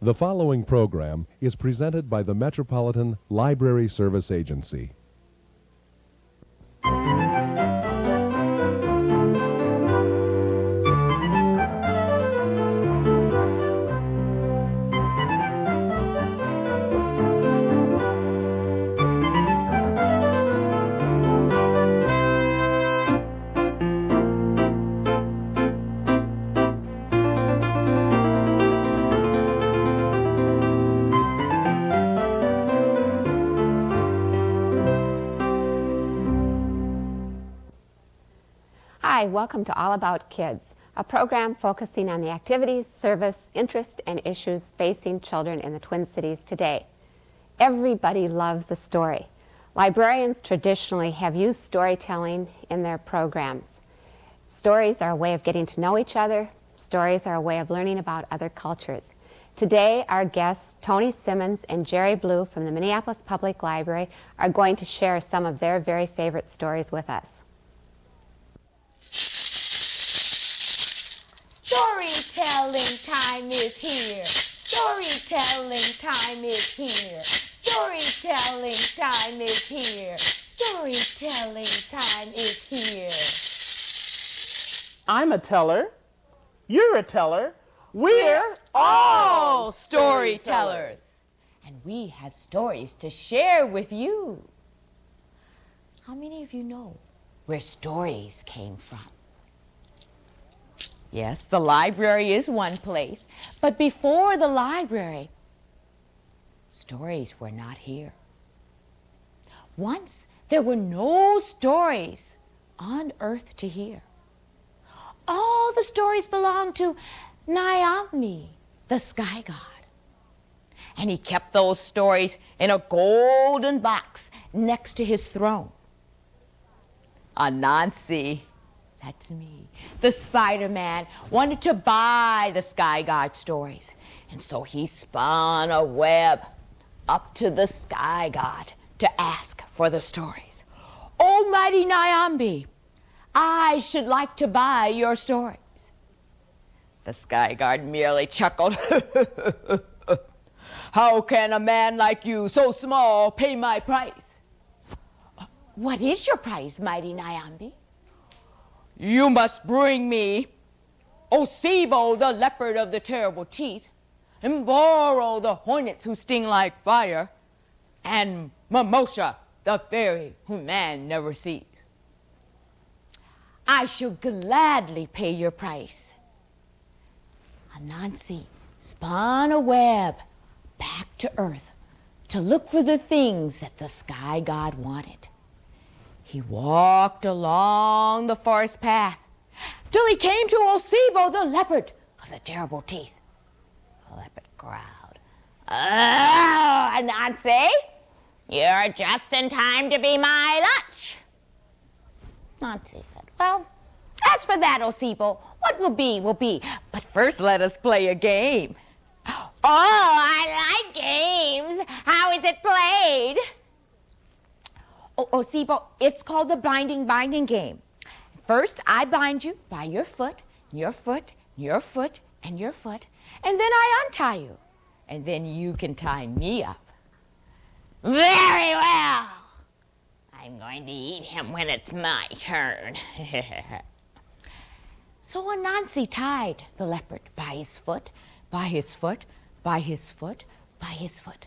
The following program is presented by the Metropolitan Library Service Agency. Hi, welcome to All About Kids, a program focusing on the activities, service, interest, and issues facing children in the Twin Cities today. Everybody loves a story. Librarians traditionally have used storytelling in their programs. Stories are a way of getting to know each other. Stories are a way of learning about other cultures. Today, our guests, Toni Simmons and Jerry Blue from the Minneapolis Public Library, are going to share some of their very favorite stories with us. Storytelling time is here. Storytelling time is here. Storytelling time is here. Storytelling time is here. I'm a teller. You're a teller. We're all storytellers. And we have stories to share with you. How many of you know where stories came from? Yes, the library is one place, but before the library, stories were not here. Once there were no stories on earth to hear. All the stories belonged to Anansi, the sky god. And he kept those stories in a golden box next to his throne. Anansi, that's me, the Spider-Man, wanted to buy the sky god stories. And so he spun a web up to the sky god to ask for the stories. Oh, mighty Anansi, I should like to buy your stories. The sky god merely chuckled. How can a man like you, so small, pay my price? What is your price, mighty Anansi? You must bring me Osibo, the leopard of the terrible teeth, and Mufaro, the hornets who sting like fire, and Mimosha, the fairy whom man never sees. I shall gladly pay your price. Anansi spun a web back to earth to look for the things that the sky god wanted. He walked along the forest path till he came to Osibo, the leopard of the terrible teeth. The leopard growled, "Oh, Anansi, you're just in time to be my lunch." Anansi said, "Well, as for that, Osibo, what will be, will be. But first let us play a game." "Oh, I like games. How is it played?" "Oh, Osibo, it's called the binding game. First, I bind you by your foot, your foot, your foot, and your foot, and then I untie you, and then you can tie me up." "Very well. I'm going to eat him when it's my turn." So Anansi tied the leopard by his foot, by his foot, by his foot, by his foot.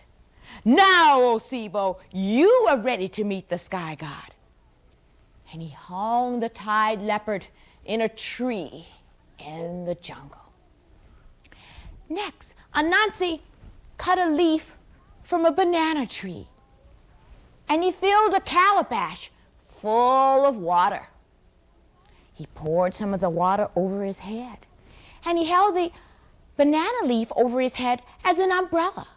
"Now, Osibo, you are ready to meet the sky god." And he hung the tied leopard in a tree in the jungle. Next, Anansi cut a leaf from a banana tree, and he filled a calabash full of water. He poured some of the water over his head, and he held the banana leaf over his head as an umbrella.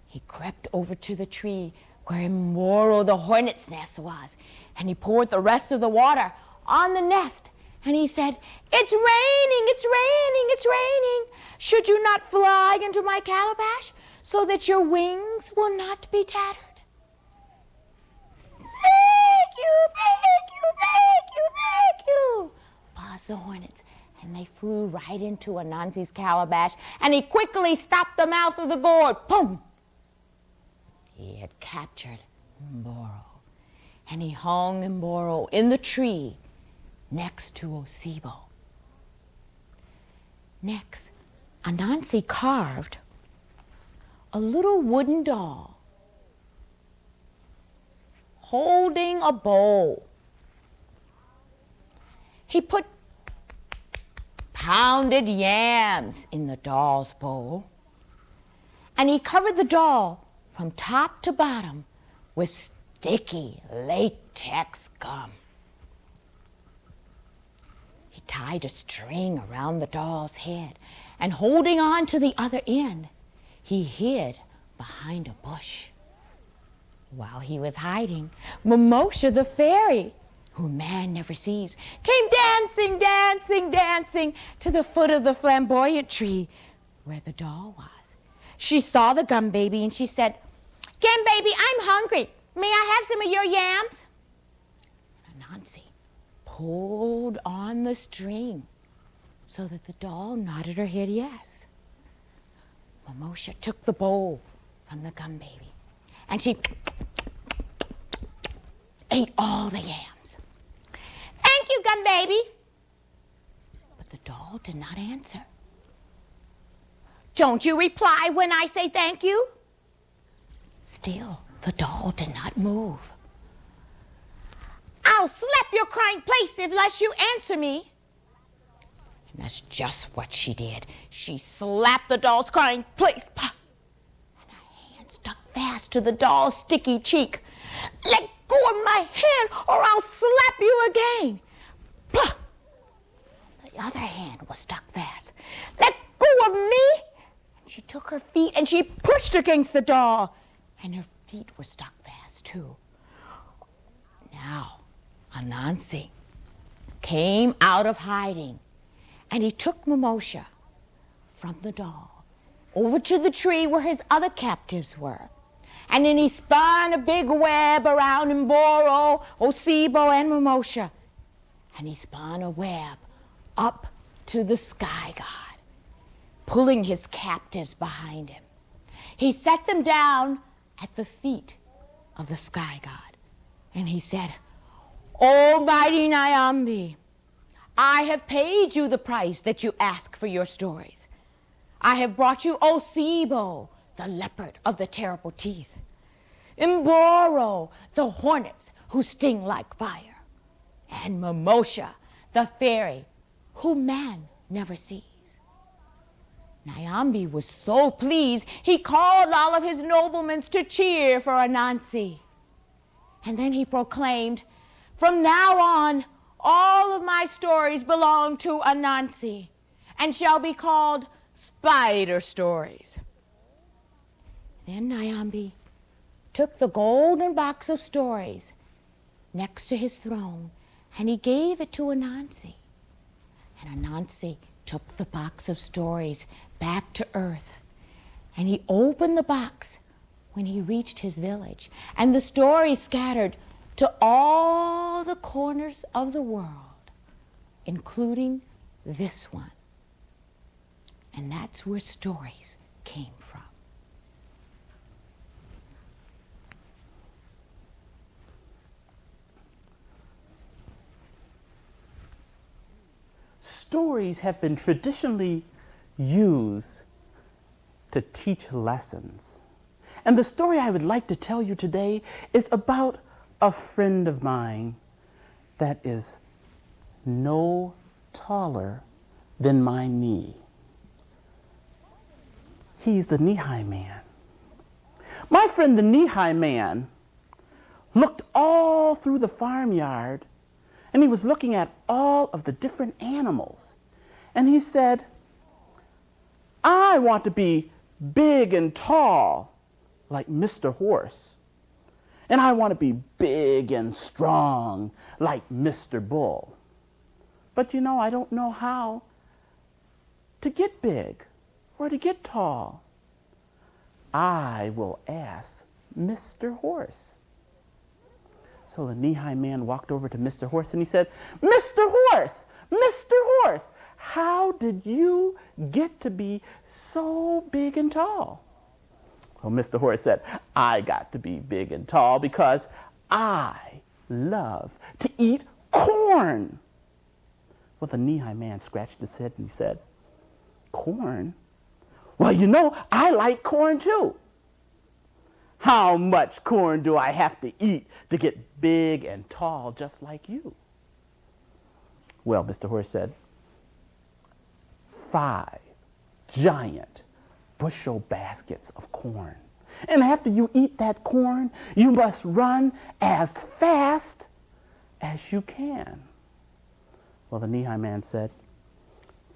He crept over to the tree where Mufaro, the hornet's nest, was, and he poured the rest of the water on the nest, and he said, "It's raining, it's raining, it's raining. Should you not fly into my calabash so that your wings will not be tattered?" "Thank you, thank you, thank you, thank you," buzzed the hornets, and they flew right into Anansi's calabash, and he quickly stopped the mouth of the gourd. Boom! He had captured Mufaro, and he hung Mufaro in the tree next to Osibo. Next, Anansi carved a little wooden doll holding a bowl. He put pounded yams in the doll's bowl, and he covered the doll from top to bottom with sticky latex gum. He tied a string around the doll's head, and holding on to the other end, he hid behind a bush. While he was hiding, Mumosha the fairy, who man never sees, came dancing, dancing, dancing to the foot of the flamboyant tree where the doll was. She saw the gum baby and she said, "Gum baby, I'm hungry. May I have some of your yams?" And Anansi pulled on the string so that the doll nodded her head yes. Mumosha took the bowl from the gum baby and she ate all the yams. "Thank you, gum baby." But the doll did not answer. "Don't you reply when I say thank you?" Still, the doll did not move. "I'll slap your crying place unless you answer me." And that's just what she did. She slapped the doll's crying place, and her hand stuck fast to the doll's sticky cheek. "Let go of my hand or I'll slap you again." The other hand was stuck fast. "Let go of me." And she took her feet and she pushed against the doll, and her feet were stuck fast too. Now, Anansi came out of hiding, and he took Mumosha from the doll over to the tree where his other captives were. And then he spun a big web around Mufaro, Osibo, and Mumosha. And he spun a web up to the sky god, pulling his captives behind him. He set them down at the feet of the sky god, and he said, "Almighty Nyambi, I have paid you the price that you ask for your stories. I have brought you Osibo, the leopard of the terrible teeth, Mufaro, the hornets who sting like fire, and Mumosha, the fairy who man never sees." Nyambi was so pleased, he called all of his noblemen to cheer for Anansi. And then he proclaimed, "From now on, all of my stories belong to Anansi and shall be called spider stories." Then Nyambi took the golden box of stories next to his throne, and he gave it to Anansi. And Anansi took the box of stories back to earth, and he opened the box when he reached his village, and the stories scattered to all the corners of the world, including this one. And that's where stories came from. Stories have been traditionally used to teach lessons. And the story I would like to tell you today is about a friend of mine that is no taller than my knee. He's the knee-high man. My friend, the knee-high man, looked all through the farmyard, and he was looking at all of the different animals. And he said, "I want to be big and tall like Mr. Horse. And I want to be big and strong like Mr. Bull. But you know, I don't know how to get big or to get tall. I will ask Mr. Horse." So the knee-high man walked over to Mr. Horse and he said, Mr. Horse, Mr. Horse, how did you get to be so big and tall? Well, Mr. Horse said, I got to be big and tall because I love to eat corn. Well, the knee-high man scratched his head and he said, corn? Well, you know, I like corn too. How much corn do I have to eat to get big and tall just like you? Well, Mr. Horse said, 5 giant bushel baskets of corn. And after you eat that corn, you must run as fast as you can. Well, the knee-high man said,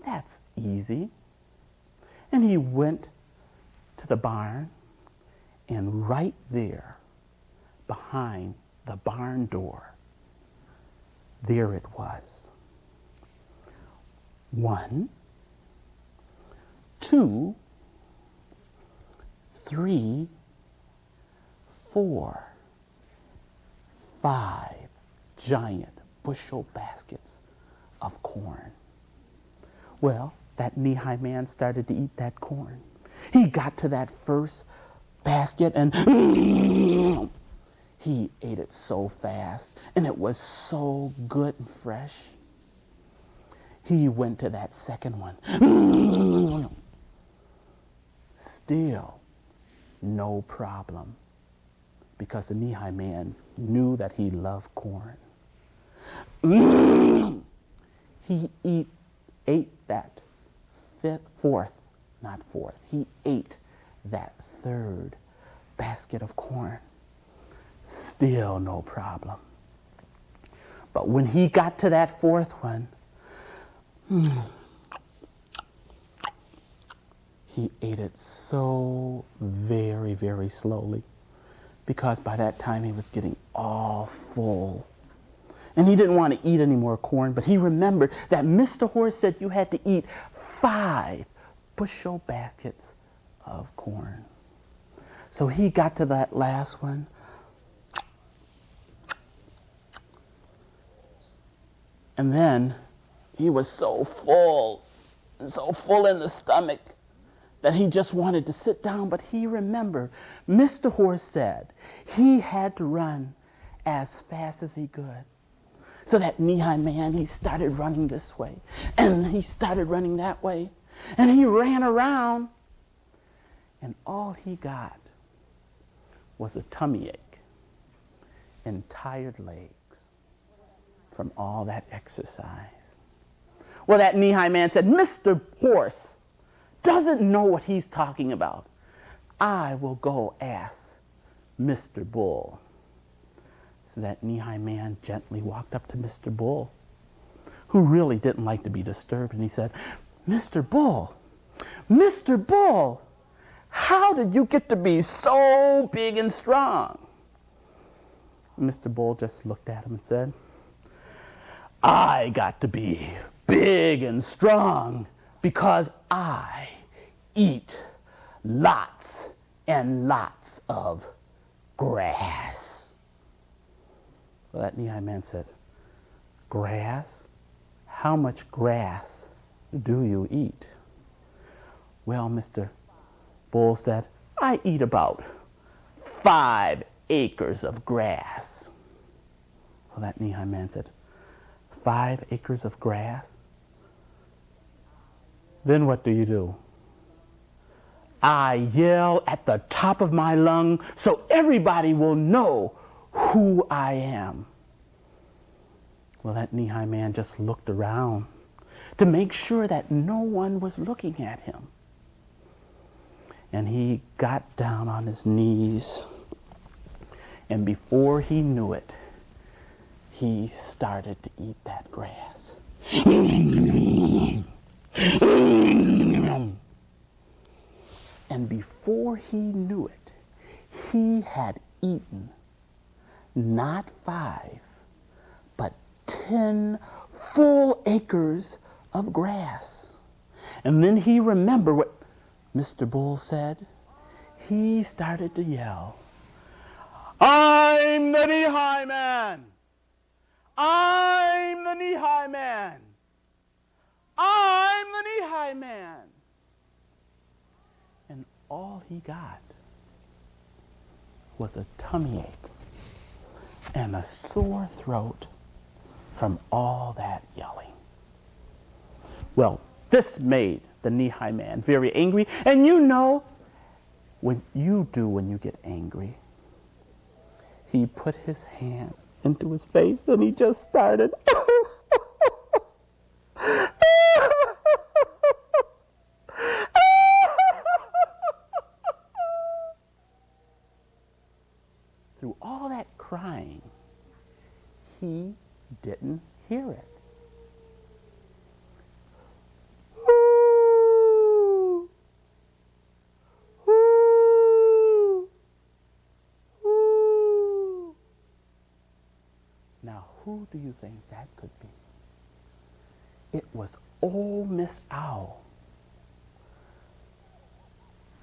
that's easy. And he went to the barn, and right there, behind the barn door, there it was. 1, 2, 3, 4, 5 giant bushel baskets of corn. Well, that knee-high man started to eat that corn. He got to that first basket and he ate it so fast, and it was so good and fresh. He went to that second one. Still no problem, because the knee-high man knew that he loved corn. He ate that he ate that third basket of corn. Still no problem. But when he got to that fourth one, he ate it so very, very slowly, because by that time he was getting all full. And he didn't want to eat any more corn, but he remembered that Mr. Horse said you had to eat 5 bushel baskets of corn. So he got to that last one. And then he was so full in the stomach that he just wanted to sit down, but he remembered Mr. Horse said he had to run as fast as he could. So that knee-high man, he started running this way, and he started running that way, and he ran around, and all he got was a tummy ache and tired legs from all that exercise. Well, that knee-high man said, Mr. Horse doesn't know what he's talking about. I will go ask Mr. Bull. So that knee-high man gently walked up to Mr. Bull, who really didn't like to be disturbed, and he said, Mr. Bull, how did you get to be so big and strong? Mr. Bull just looked at him and said, I got to be big and strong because I eat lots and lots of grass. Well, that knee-high man said, grass? How much grass do you eat? Well, Mr. Bull said, I eat about 5 acres of grass. Well, that knee-high man said, 5 acres of grass? Then what do? I yell at the top of my lung so everybody will know who I am. Well, that knee-high man just looked around to make sure that no one was looking at him. And he got down on his knees, and before he knew it, he started to eat that grass. And before he knew it, he had eaten not 5, but 10 full acres of grass. And then he remembered what Mr. Bull said. He started to yell, I'm the knee-high man. I'm the knee-high man. I'm the knee-high man. And all he got was a tummy ache and a sore throat from all that yelling. Well, this made the knee-high man very angry, and you know what you do when you get angry. He put his hand into his face and he just started. Through all that crying, he didn't hear it. Now, who do you think that could be? It was old Miss Owl.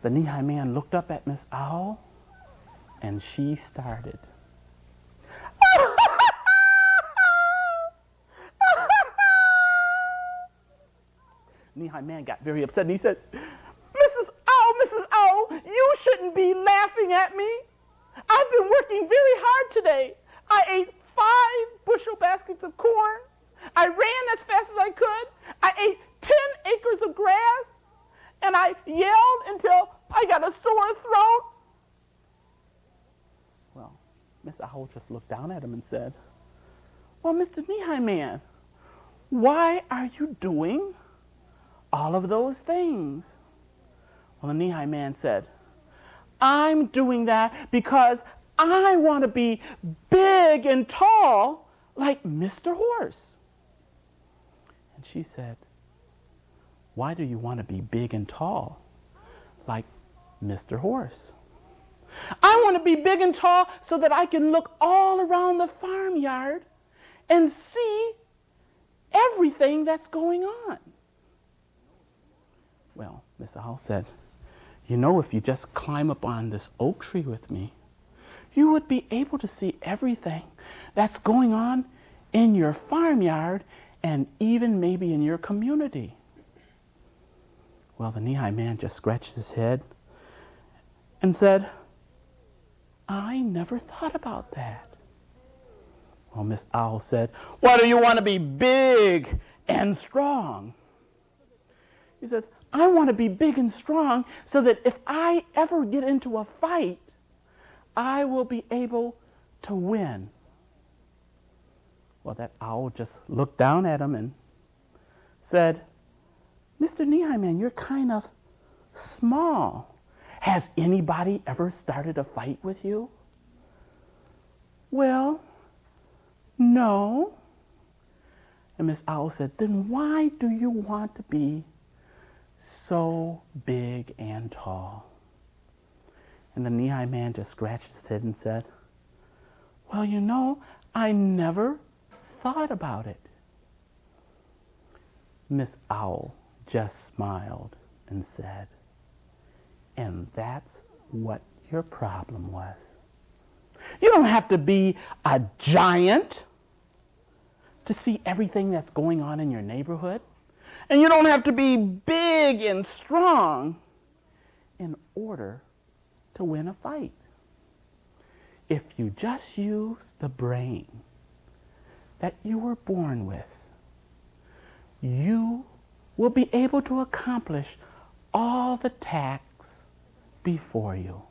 The knee-high man looked up at Miss Owl, and she started. Knee-high man got very upset, and he said, Mrs. Owl, you shouldn't be laughing at me. I've been working very hard today. I ate 5 bushel baskets of corn. I ran as fast as I could. I ate 10 acres of grass. And I yelled until I got a sore throat. Well, Miss Owl just looked down at him and said, well, Mr. Knee-high man, why are you doing all of those things? Well, the knee-high man said, I'm doing that because I want to be big and tall like Mr. Horse. And she said, why do you want to be big and tall like Mr. Horse? I want to be big and tall so that I can look all around the farmyard and see everything that's going on. Well, Miss Owl said, you know, if you just climb up on this oak tree with me, you would be able to see everything that's going on in your farmyard and even maybe in your community. Well, the knee-high man just scratched his head and said, I never thought about that. Well, Miss Owl said, why do you want to be big and strong? He said, I want to be big and strong so that if I ever get into a fight, I will be able to win. Well, that owl just looked down at him and said, Mr. Knee-high man, you're kind of small. Has anybody ever started a fight with you? Well, no. And Miss Owl said, then why do you want to be so big and tall? And the knee-high man just scratched his head and said, well, you know, I never thought about it. Miss Owl just smiled and said, and that's what your problem was. You don't have to be a giant to see everything that's going on in your neighborhood. And you don't have to be big and strong in order to win a fight. If you just use the brain that you were born with, you will be able to accomplish all the tasks before you.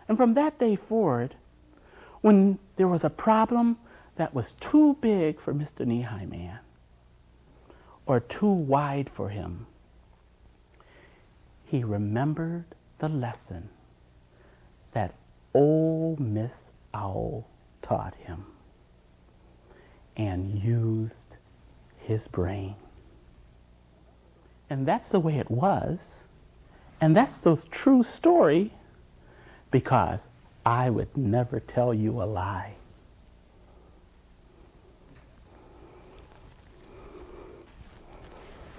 And from that day forward, when there was a problem that was too big for Mr. Knee-high man or too wide for him, he remembered the lesson that old Miss Owl taught him and used his brain. And that's the way it was. And that's the true story, because I would never tell you a lie.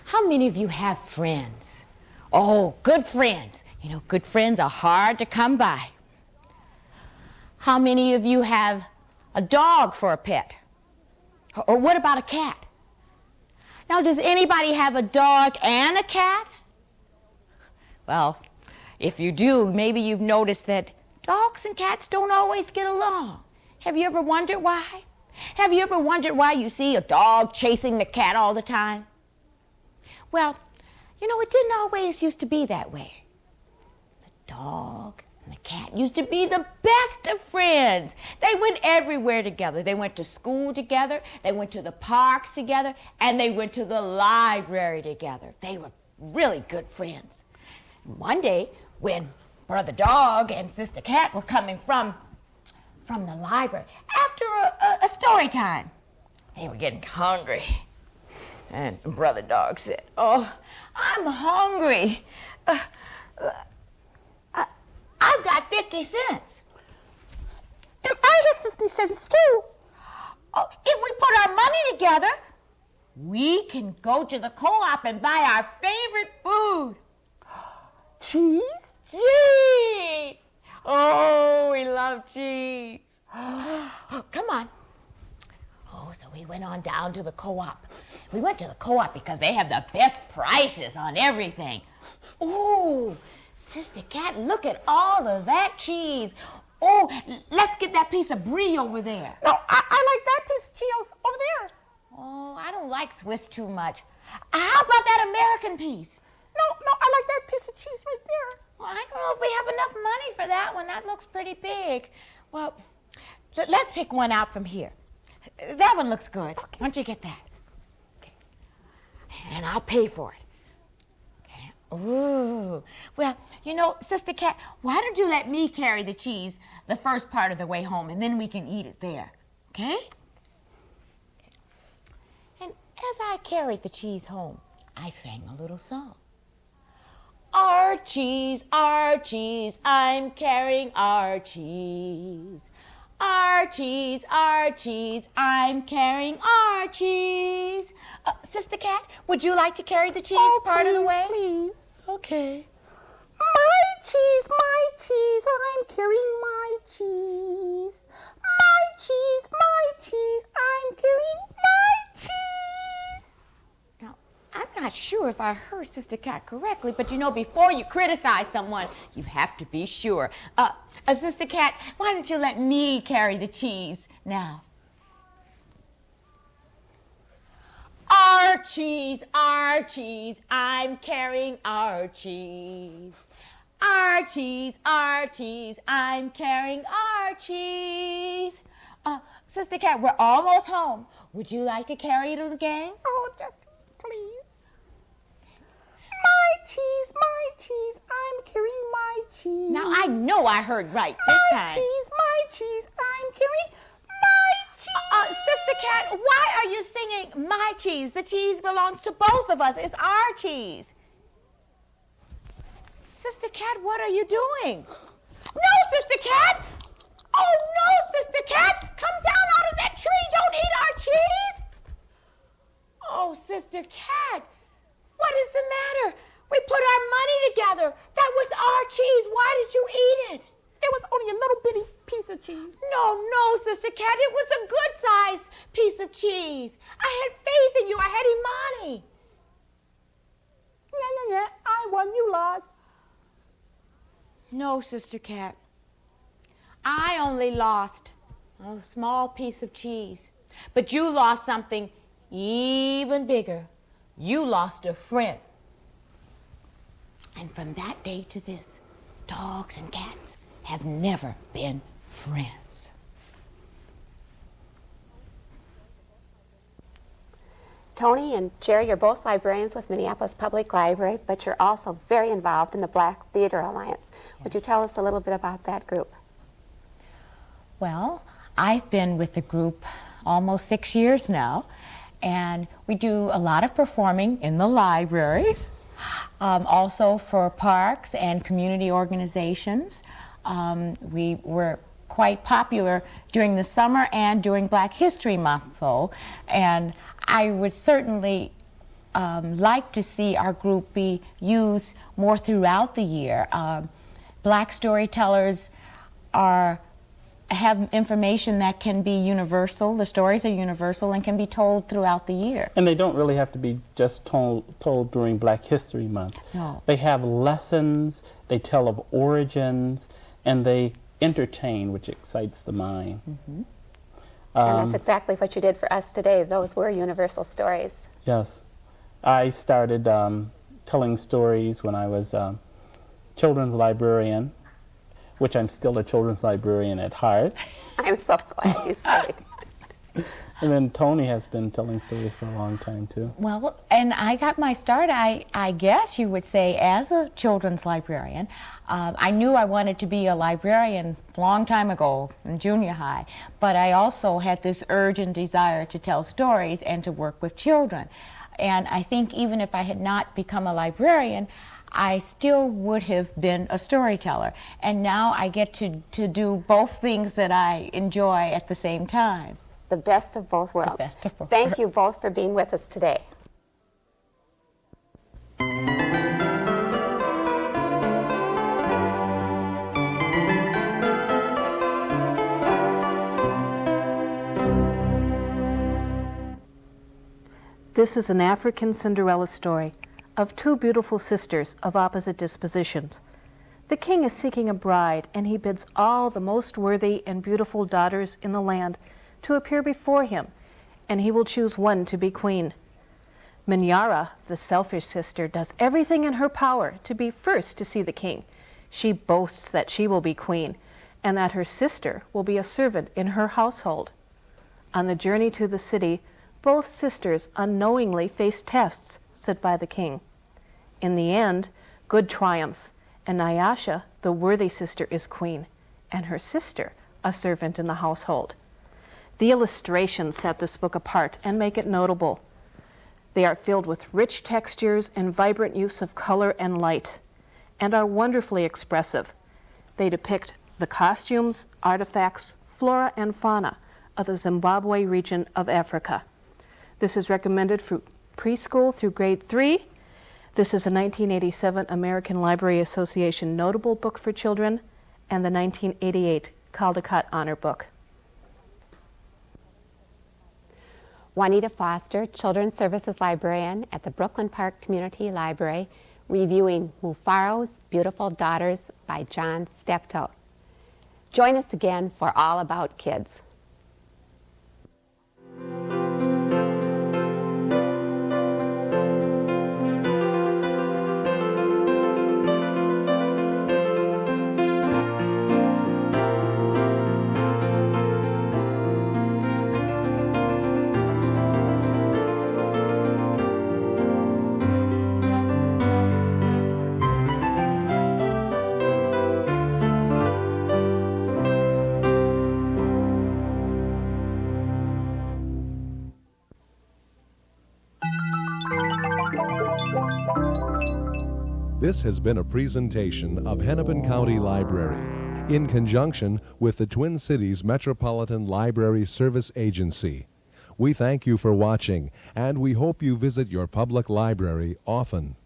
How many of you have friends? Oh, good friends. You know, good friends are hard to come by. How many of you have a dog for a pet? Or what about a cat? Now, does anybody have a dog and a cat? Well, if you do, maybe you've noticed that dogs and cats don't always get along. Have you ever wondered why? Have you ever wondered why you see a dog chasing the cat all the time? Well, you know, it didn't always used to be that way. The dog and the cat used to be the best of friends. They went everywhere together. They went to school together, they went to the parks together, and they went to the library together. They were really good friends. One day, when Brother Dog and Sister Cat were coming from the library after a story time, they were getting hungry. And Brother Dog said, "Oh, I'm hungry. I've got 50 cents. And I have 50 cents too. Oh, if we put our money together, we can go to the co-op and buy our favorite food." Cheese? Cheese! Oh, we love cheese. Oh, come on. Oh, so we went on down to the co-op. We went to the co-op because they have the best prices on everything. Oh, Sister Cat, look at all of that cheese. Oh, let's get that piece of brie over there. No, I like that piece of cheese over there. Oh, I don't like Swiss too much. How about that American piece? No, I like that piece of cheese right there. Well, I don't know if we have enough money for that one. That looks pretty big. Well, let's pick one out from here. That one looks good. Okay. Why don't you get that? Okay. And I'll pay for it. Okay. Ooh. Well, you know, Sister Cat, why don't you let me carry the cheese the first part of the way home, and then we can eat it there. Okay? And as I carried the cheese home, I sang a little song. Our cheese, I'm carrying our cheese. Our cheese, I'm carrying our cheese. Sister Cat, would you like to carry the cheese part of the way? Please. Okay. My cheese, I'm carrying my cheese. My cheese, I'm carrying my cheese. Now, I'm not sure if I heard Sister Cat correctly, but you know, before you criticize someone, you have to be sure. Sister Cat, why don't you let me carry the cheese now? Our cheese, I'm carrying our cheese. Our cheese, I'm carrying our cheese. Sister Cat, we're almost home. Would you like to carry it again? Oh, just please. My cheese, I'm carrying my cheese. Now, I know I heard right this time. My cheese, I'm carrying my cheese. Sister Cat, why are you singing my cheese? The cheese belongs to both of us. It's our cheese. Sister Cat, what are you doing? No, Sister Cat! Oh, no, Sister Cat! Come down out of that tree! Don't eat our cheese! Oh, Sister Cat, what is the matter? We put our money together. That was our cheese. Why did you eat it? It was only a little bitty piece of cheese. No, Sister Cat, it was a good-sized piece of cheese. I had faith in you. I had Imani. Yeah. I won, you lost. No, Sister Cat. I only lost a small piece of cheese. But you lost something even bigger. You lost a friend. And from that day to this, dogs and cats have never been friends. Toni and Jerry, you're both librarians with Minneapolis Public Library, but you're also very involved in the Black Theater Alliance. Would you tell us a little bit about that group? Well, I've been with the group almost 6 years now, and we do a lot of performing in the libraries, also for parks and community organizations. We were quite popular during the summer and during Black History Month, though, and I would certainly like to see our group be used more throughout the year. Black storytellers have information that can be universal. The stories are universal and can be told throughout the year. And they don't really have to be just told during Black History Month. No. They have lessons, they tell of origins, and they entertain, which excites the mind. Mm-hmm. And that's exactly what you did for us today. Those were universal stories. Yes. I started telling stories when I was children's librarian, which I'm still a children's librarian at heart. I'm so glad you said it. And then Toni has been telling stories for a long time, too. Well, and I got my start, I guess you would say, as a children's librarian. I knew I wanted to be a librarian a long time ago in junior high, but I also had this urge and desire to tell stories and to work with children. And I think even if I had not become a librarian, I still would have been a storyteller. And now I get to do both things that I enjoy at the same time. The best of both worlds. The best of both Thank worlds. you both for being with us today. This is an African Cinderella story of two beautiful sisters of opposite dispositions. The king is seeking a bride, and he bids all the most worthy and beautiful daughters in the land to appear before him, and he will choose one to be queen. Minyara, the selfish sister, does everything in her power to be first to see the king. She boasts that she will be queen, and that her sister will be a servant in her household. On the journey to the city, both sisters unknowingly face tests set by the king. In the end, good triumphs, and Nyasha, the worthy sister, is queen, and her sister a servant in the household. The illustrations set this book apart and make it notable. They are filled with rich textures and vibrant use of color and light, and are wonderfully expressive. They depict the costumes, artifacts, flora, and fauna of the Zimbabwe region of Africa. This is recommended for preschool through grade 3. This is a 1987 American Library Association Notable Book for Children and the 1988 Caldecott Honor Book. Juanita Foster, Children's Services Librarian at the Brooklyn Park Community Library, reviewing Mufaro's Beautiful Daughters by John Steptoe. Join us again for All About Kids. This has been a presentation of Hennepin County Library in conjunction with the Twin Cities Metropolitan Library Service Agency. We thank you for watching, and we hope you visit your public library often.